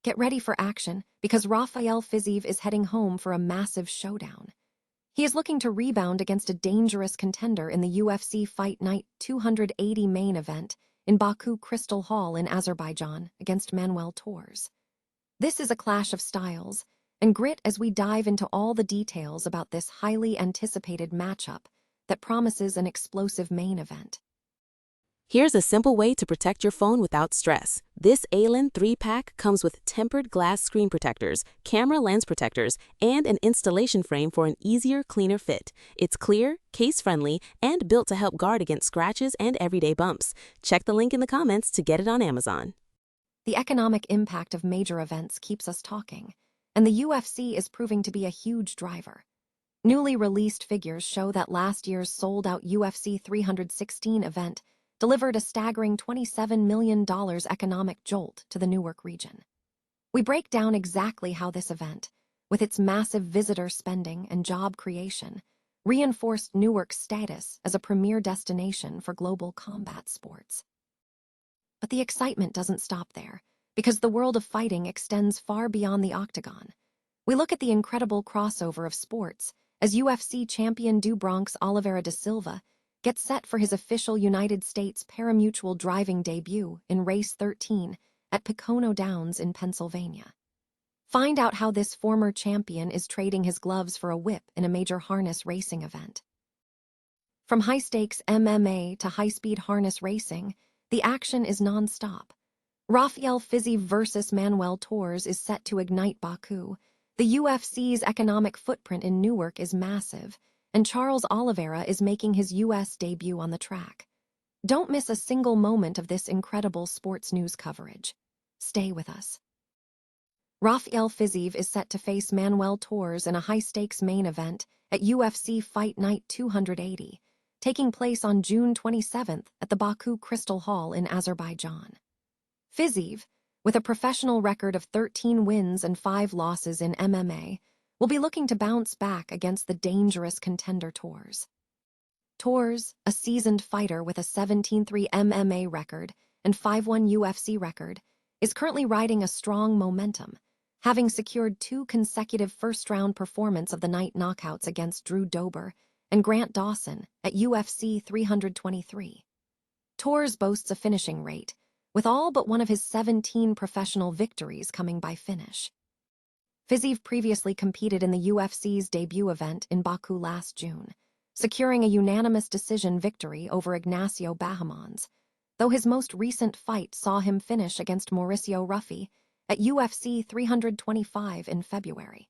Get ready for action because Rafael Fiziev is heading home for a massive showdown. He is looking to rebound against a dangerous contender in the UFC Fight Night 280 main event in Baku Crystal Hall in Azerbaijan against Manuel Torres. This is a clash of styles and grit as we dive into all the details about this highly anticipated matchup that promises an explosive main event. Here's a simple way to protect your phone without stress. This ALEN 3-pack comes with tempered glass screen protectors, camera lens protectors, and an installation frame for an easier, cleaner fit. It's clear, case-friendly, and built to help guard against scratches and everyday bumps. Check the link in the comments to get it on Amazon. The economic impact of major events keeps us talking, and the UFC is proving to be a huge driver. Newly released figures show that last year's sold-out UFC 316 event delivered a staggering $27 million economic jolt to the Newark region. We break down exactly how this event, with its massive visitor spending and job creation, reinforced Newark's status as a premier destination for global combat sports. But the excitement doesn't stop there, because the world of fighting extends far beyond the octagon. We look at the incredible crossover of sports as UFC champion Charles Oliveira da Silva gets set for his official United States pari-mutuel driving debut in Race 13 at Pocono Downs in Pennsylvania. Find out how this former champion is trading his gloves for a whip in a major harness racing event. From high-stakes MMA to high-speed harness racing, the action is non-stop. Rafael Fiziev versus Manuel Torres is set to ignite Baku. The UFC's economic footprint in Newark is massive, and Charles Oliveira is making his U.S. debut on the track. Don't miss a single moment of this incredible sports news coverage. Stay with us. Rafael Fiziev is set to face Manuel Torres in a high-stakes main event at UFC Fight Night 280, taking place on June 27th at the Baku Crystal Hall in Azerbaijan. Fiziev, with a professional record of 13 wins and 5 losses in MMA, will be looking to bounce back against the dangerous contender Torres. Torres, a seasoned fighter with a 17-3 MMA record and 5-1 UFC record, is currently riding a strong momentum, having secured 2 consecutive first-round performance of the night knockouts against Drew Dober and Grant Dawson at UFC 323. Torres boasts a finishing rate, with all but one of his 17 professional victories coming by finish. Fiziev previously competed in the UFC's debut event in Baku last June, securing a unanimous decision victory over Ignacio Bahamons, though his most recent fight saw him finish against Mauricio Ruffi at UFC 325 in February.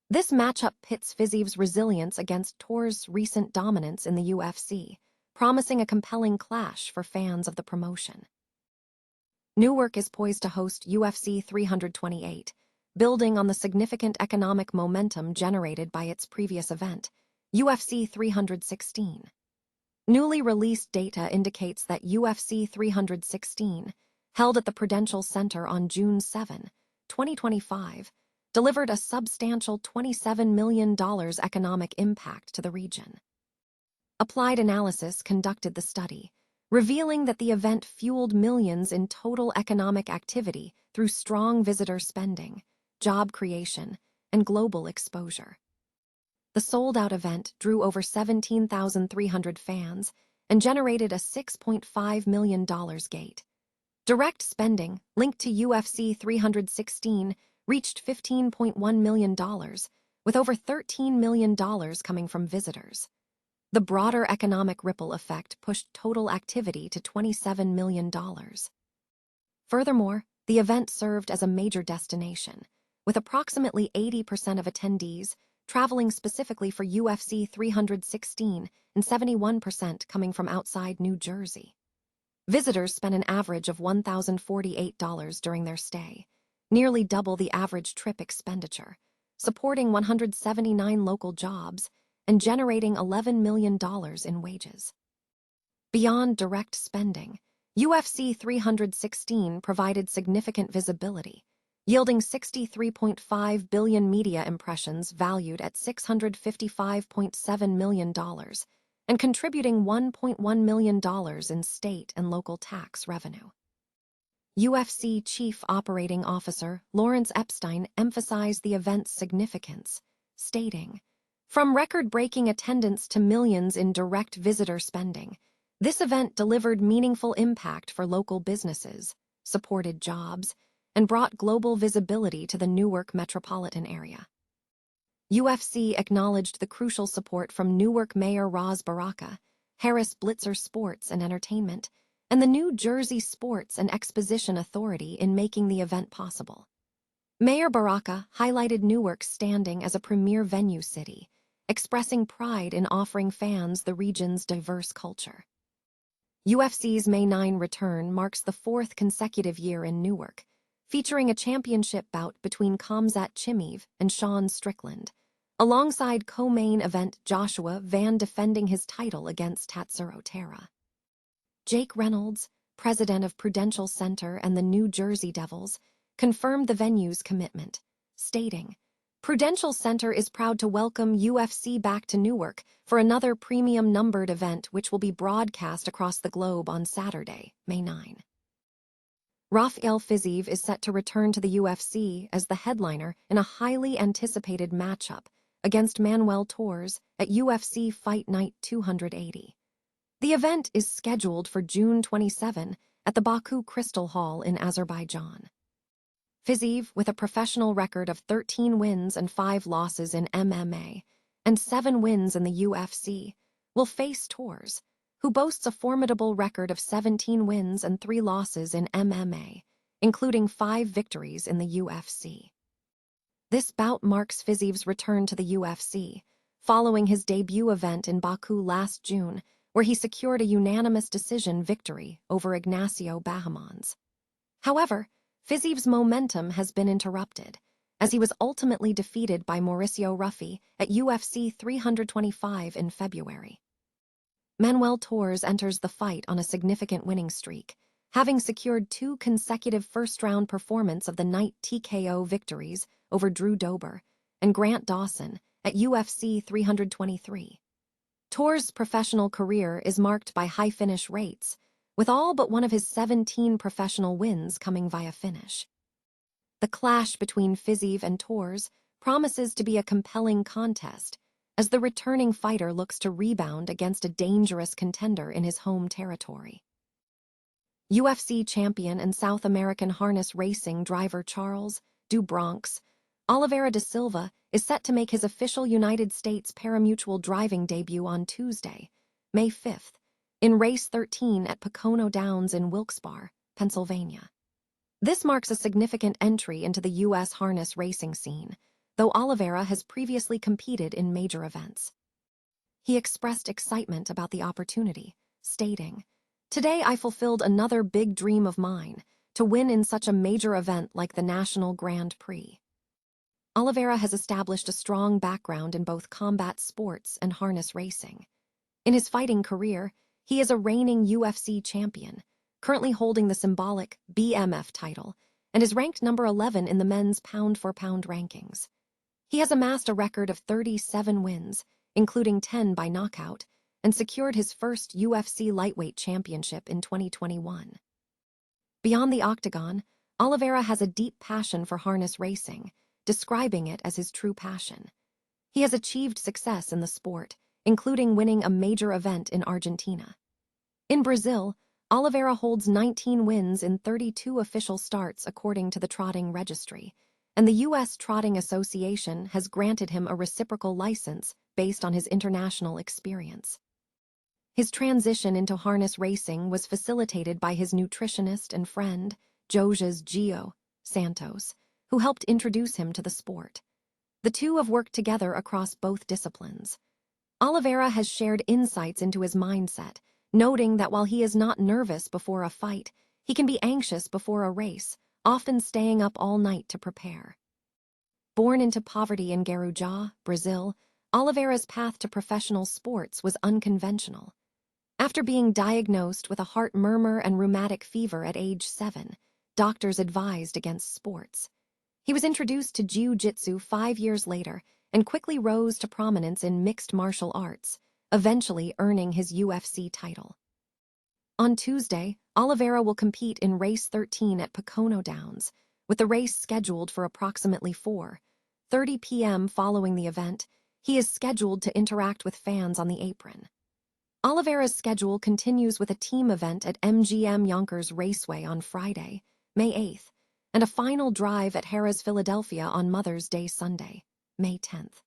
This matchup pits Fiziev's resilience against Torres' recent dominance in the UFC, promising a compelling clash for fans of the promotion. Newark is poised to host UFC 328, building on the significant economic momentum generated by its previous event, UFC 316. Newly released data indicates that UFC 316, held at the Prudential Center on June 7, 2025, delivered a substantial $27 million economic impact to the region. Applied Analysis conducted the study, revealing that the event fueled millions in total economic activity through strong visitor spending, job creation, and global exposure. The sold-out event drew over 17,300 fans and generated a $6.5 million gate. Direct spending, linked to UFC 316, reached $15.1 million, with over $13 million coming from visitors. The broader economic ripple effect pushed total activity to $27 million. Furthermore, the event served as a major destination, with approximately 80% of attendees traveling specifically for UFC 316 and 71% coming from outside New Jersey. Visitors spent an average of $1,048 during their stay, nearly double the average trip expenditure, supporting 179 local jobs and generating $11 million in wages. Beyond direct spending, UFC 316 provided significant visibility, yielding 63.5 billion media impressions valued at $655.7 million and contributing $1.1 million in state and local tax revenue. UFC Chief Operating Officer Lawrence Epstein emphasized the event's significance, stating, "From record-breaking attendance to millions in direct visitor spending, this event delivered meaningful impact for local businesses, supported jobs, and brought global visibility to the Newark metropolitan area." UFC acknowledged the crucial support from Newark Mayor Ras Baraka, Harris Blitzer Sports and Entertainment, and the New Jersey Sports and Exposition Authority in making the event possible. Mayor Baraka highlighted Newark's standing as a premier venue city, expressing pride in offering fans the region's diverse culture. UFC's May 9 return marks the fourth consecutive year in Newark, featuring a championship bout between Khamzat Chimaev and Sean Strickland, alongside co-main event Joshua Van defending his title against Tatsuro Terra. Jake Reynolds, president of Prudential Center and the New Jersey Devils, confirmed the venue's commitment, stating, "Prudential Center is proud to welcome UFC back to Newark for another premium numbered event which will be broadcast across the globe on Saturday, May 9. Rafael Fiziev is set to return to the UFC as the headliner in a highly anticipated matchup against Manuel Torres at UFC Fight Night 280. The event is scheduled for June 27 at the Baku Crystal Hall in Azerbaijan. Fiziev, with a professional record of 13 wins and 5 losses in MMA and 7 wins in the UFC, will face Torres, who boasts a formidable record of 17 wins and 3 losses in MMA, including 5 victories in the UFC. This bout marks Fiziev's return to the UFC, following his debut event in Baku last June, where he secured a unanimous decision victory over Ignacio Bahamons. However, Fiziev's momentum has been interrupted, as he was ultimately defeated by Mauricio Ruffi at UFC 325 in February. Manuel Torres enters the fight on a significant winning streak, having secured 2 consecutive first-round performance of the night TKO victories over Drew Dober and Grant Dawson at UFC 323. Torres' professional career is marked by high finish rates, with all but one of his 17 professional wins coming via finish. The clash between Fiziev and Torres promises to be a compelling contest, as the returning fighter looks to rebound against a dangerous contender in his home territory. UFC champion and South American harness racing driver Charles Oliveira da Silva is set to make his official United States pari-mutuel driving debut on Tuesday, May 5, in Race 13 at Pocono Downs in Wilkes-Barre, Pennsylvania. This marks a significant entry into the U.S. harness racing scene, though Oliveira has previously competed in major events. He expressed excitement about the opportunity, stating, "Today I fulfilled another big dream of mine, to win in such a major event like the National Grand Prix." Oliveira has established a strong background in both combat sports and harness racing. In his fighting career, he is a reigning UFC champion, currently holding the symbolic BMF title, and is ranked number 11 in the men's pound-for-pound rankings. He has amassed a record of 37 wins, including 10 by knockout, and secured his first UFC lightweight championship in 2021. Beyond the octagon, Oliveira has a deep passion for harness racing, describing it as his true passion. He has achieved success in the sport, including winning a major event in Argentina. In Brazil, Oliveira holds 19 wins in 32 official starts according to the Trotting Registry, and the U.S. Trotting Association has granted him a reciprocal license based on his international experience. His transition into harness racing was facilitated by his nutritionist and friend, Jojas Gio Santos, who helped introduce him to the sport. The two have worked together across both disciplines. Oliveira has shared insights into his mindset, noting that while he is not nervous before a fight, he can be anxious before a race, often staying up all night to prepare. Born into poverty in Guarujá, Brazil, Oliveira's path to professional sports was unconventional. After being diagnosed with a heart murmur and rheumatic fever at age 7, doctors advised against sports. He was introduced to jiu-jitsu 5 years later and quickly rose to prominence in mixed martial arts, eventually earning his UFC title. On Tuesday, Oliveira will compete in Race 13 at Pocono Downs, with the race scheduled for approximately 4:30 p.m. Following the event, he is scheduled to interact with fans on the apron. Oliveira's schedule continues with a team event at MGM Yonkers Raceway on Friday, May 8th, and a final drive at Harrah's Philadelphia on Mother's Day Sunday, May 10th.